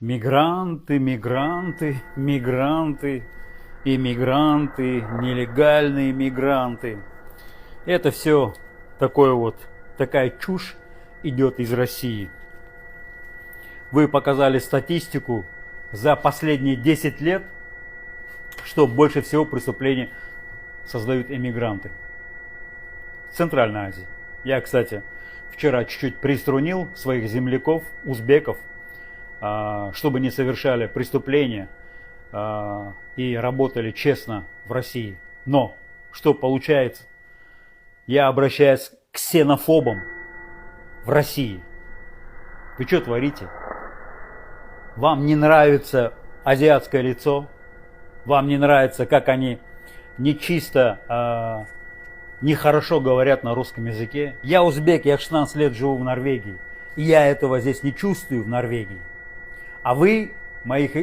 Мигранты, мигранты, мигранты, иммигранты, нелегальные мигранты. Это все такая чушь идет из России. Вы показали статистику за последние 10 лет, что больше всего преступлений создают иммигранты. В Центральной Азии. Я, кстати, вчера чуть-чуть приструнил своих земляков, узбеков, чтобы не совершали преступления и работали честно в России. Но что получается? Я обращаюсь к ксенофобам в России. Вы что творите? Вам не нравится азиатское лицо? Вам не нравится, как они нечисто, нехорошо говорят на русском языке? Я узбек, я 16 лет живу в Норвегии. И я этого здесь не чувствую в Норвегии. А вы, моих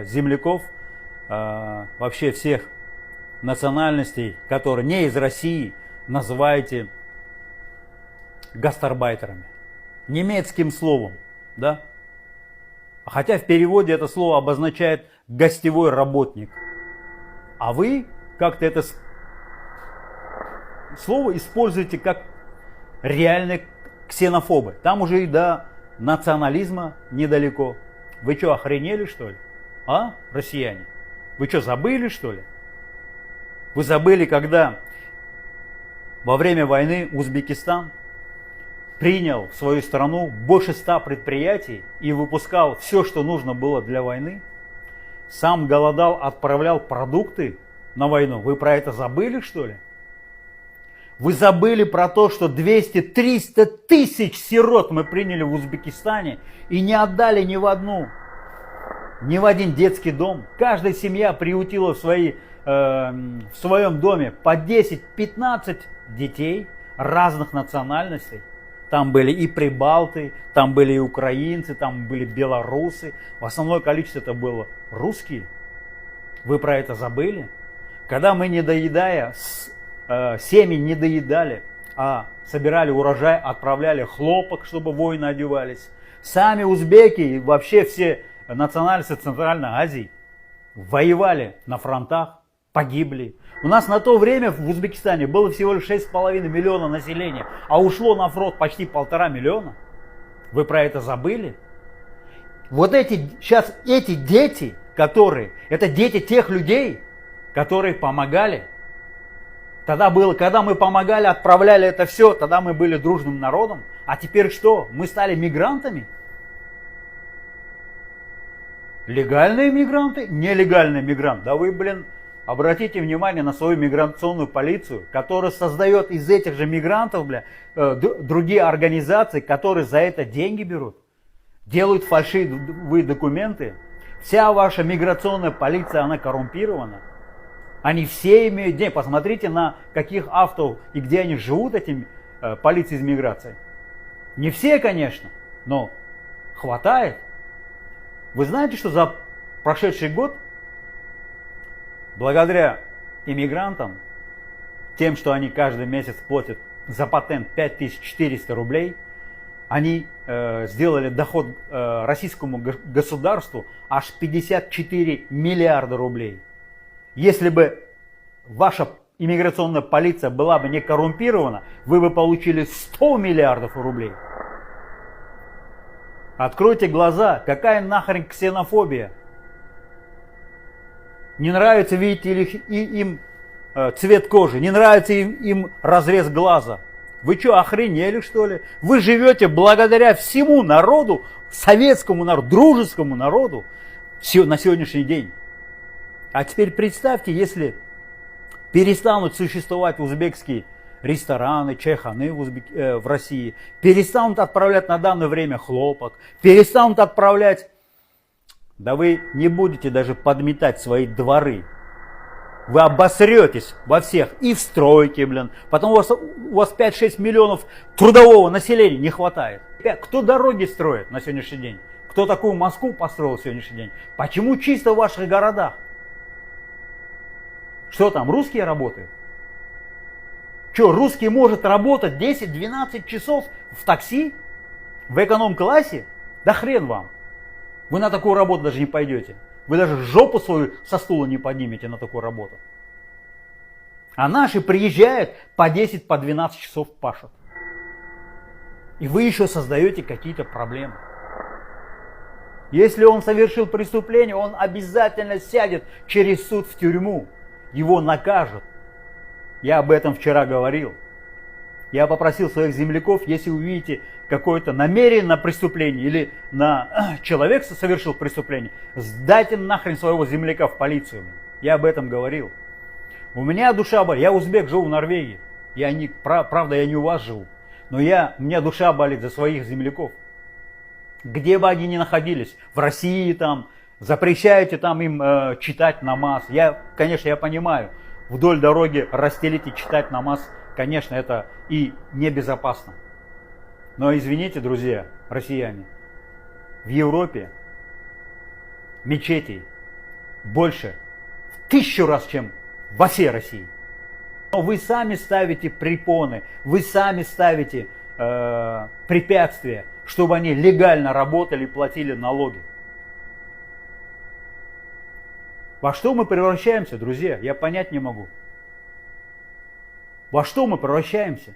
земляков, вообще всех национальностей, которые не из России, называете гастарбайтерами. Немецким словом, да? Хотя в переводе это слово обозначает гостевой работник. А вы как-то это слово используете как реальные ксенофобы. Там уже и до национализма недалеко. Вы что, охренели, что ли? А, россияне? Вы что, забыли, что ли? Вы забыли, когда во время войны Узбекистан принял в свою страну больше 100 предприятий и выпускал все, что нужно было для войны? Сам голодал, отправлял продукты на войну. Вы про это забыли, что ли? Вы забыли про то, что 200-300 тысяч сирот мы приняли в Узбекистане и не отдали ни в один детский дом. Каждая семья приютила в своем доме по 10-15 детей разных национальностей. Там были и прибалты, там были и украинцы, там были белорусы. В основное количество это было русские. Вы про это забыли? Когда мы, не доедая, семьи не доедали, а собирали урожай, отправляли хлопок, чтобы воины одевались. Сами узбеки и вообще все национальности Центральной Азии воевали на фронтах, погибли. У нас на то время в Узбекистане было всего лишь 6,5 миллиона населения, а ушло на фронт почти 1,5 миллиона. Вы про это забыли? Вот сейчас эти дети, это дети тех людей, которые помогали. Тогда было, когда мы помогали, отправляли это все, тогда мы были дружным народом. А теперь что? Мы стали мигрантами? Легальные мигранты? Нелегальные мигранты? Да вы, обратите внимание на свою миграционную полицию, которая создает из этих же мигрантов, другие организации, которые за это деньги берут. Делают фальшивые документы. Вся ваша миграционная полиция, она коррумпирована. Они все имеют деньги. Посмотрите, на каких авто и где они живут, эти полиции из миграции. Не все, конечно, но хватает. Вы знаете, что за прошедший год, благодаря иммигрантам, тем, что они каждый месяц платят за патент 5400 рублей, они сделали доход российскому государству аж 54 миллиарда рублей. Если бы ваша иммиграционная полиция была бы не коррумпирована, вы бы получили 100 миллиардов рублей. Откройте глаза, какая нахрен ксенофобия? Не нравится, видите ли, им цвет кожи, не нравится им разрез глаза. Вы что, охренели, что ли? Вы живете благодаря всему народу, советскому народу, дружескому народу на сегодняшний день. А теперь представьте, если перестанут существовать узбекские рестораны, чайханы в России, перестанут отправлять на данное время хлопок, перестанут отправлять, да вы не будете даже подметать свои дворы. Вы обосретесь во всех, и в стройке, потом у вас 5-6 миллионов трудового населения не хватает. Кто дороги строит на сегодняшний день? Кто такую Москву построил на сегодняшний день? Почему чисто в ваших городах? Что там, русские работают? Что, русский может работать 10-12 часов в такси? В эконом-классе? Да хрен вам. Вы на такую работу даже не пойдете. Вы даже жопу свою со стула не поднимете на такую работу. А наши приезжают по 10, по 12 часов пашут. И вы еще создаете какие-то проблемы. Если он совершил преступление, он обязательно сядет через суд в тюрьму. Его накажут. Я об этом вчера говорил. Я попросил своих земляков, если увидите какое-то намерение на преступление или на человек совершил преступление, сдайте нахрен своего земляка в полицию. Я об этом говорил. У меня душа болит. Я узбек, живу в Норвегии. Правда, я не у вас живу. Но у меня душа болит за своих земляков. Где бы они ни находились, в России там, запрещаете там им читать намаз. Конечно, я понимаю, вдоль дороги расстелить и читать намаз, конечно, это и небезопасно. Но извините, друзья, россияне, в Европе мечетей больше в 1000 раз, чем во всей России. Но вы сами ставите препоны, вы сами ставите препятствия, чтобы они легально работали и платили налоги. Во что мы превращаемся, друзья? Я понять не могу. Во что мы превращаемся?